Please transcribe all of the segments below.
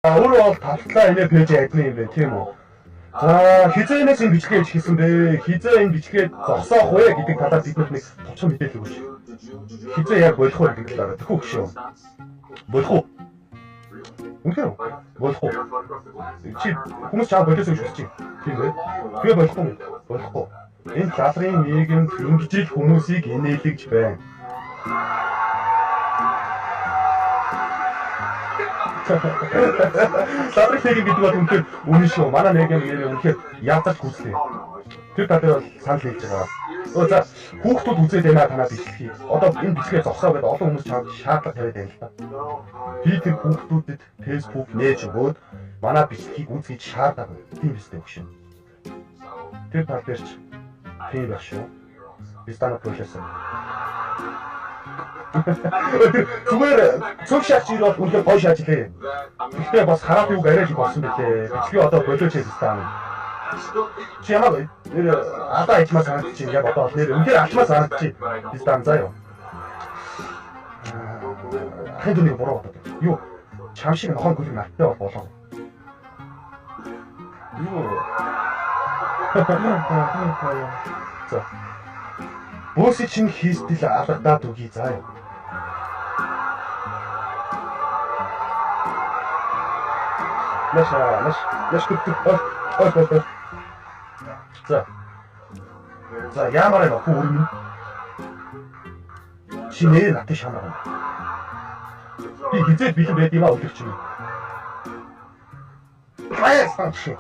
Өөрөө бол талтлаа инээ пэйж админ юм байна тийм үү. За хизээнээс энэ бичлэгээ хийж хийсэн бэ? Хизээ энэ бичлэгээ зогсоох вэ гэдэг талаар биднэрт нэг товчхон мэдээлэл өгөөч. Хизээ яг болох вэ гэдэг талаар тэхүү гэж шүү. Болох уу? Үнэхээр болох уу? Чи хүмүүс чам болоос гэж үзчих. Тийм үү? Тэгээ болохгүй. Болохгүй. Энэ лалрын нийгэм ингэж л хүмүүсийг инээлгэж байна. Лалрын нийгэм гэдэг бол үнэхээр үнэн шүү. Манай нийгэм үнэхээр ядаж хүслээ. Тэр талаар бол санал хэлж байгаа. За хүүхдүүд үзээд байна танаа бичлэгийг. Одоо энэ бичлэгээ зогсоо гэдэг олон хүмүүс чамд шаардлага тавиад байна л та. Би тэр хүүхдүүдэд Facebook нээж өгөөд манай бичлэгийг үзгийж шаардаад байна. Тийм үстэй өгшин. Тэр тал дээр ч тийм байх шүү. Би стандарт профессор. Зүгээр цог шаач ир бол үнэхээр гоё шааж илээ. Гэхдээ бас хараад юуг арай л болсон бэлээ. Бичлэгээ одоо болооч хэлсэн. Чи ямаа нэр алаа ичмаа санагдчих чинь яг одоо нэр үнээр алчмаа санагдчих. Дистан заа юу. Хэн дүнийг буруу бодод. Юу чам шиг нохоо гүлэг наттай болоо. Юу. За. Бөөс чинь хийстэл алгадаад үгүй заа юу. Маш good. За ямар юм хөө өрнө. Чи нэр натыг шанаа. Би хизээд бэлэн байд юм аа өдөр чинь. Хайсан чи.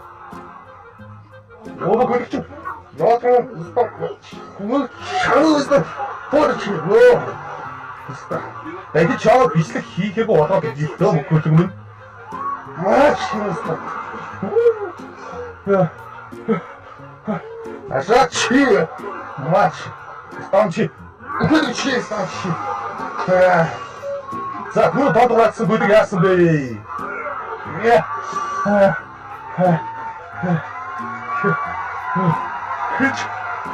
Оо гоо чи. Яатраа хүмүүс шанаа пооч нөө. Энд чаа бичлэг хийхээгүй болоод ижилдөө мөхөөлөг минь. Маш шанаа. Ажачи мач станчи үгүй станчи за бүр бодгоодсан бүдэг яасан бэ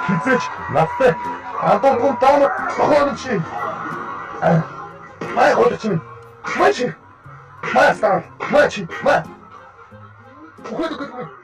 хизээч наттай андаггүй таам хооч май хооч мачи мастан мачи ма үгүй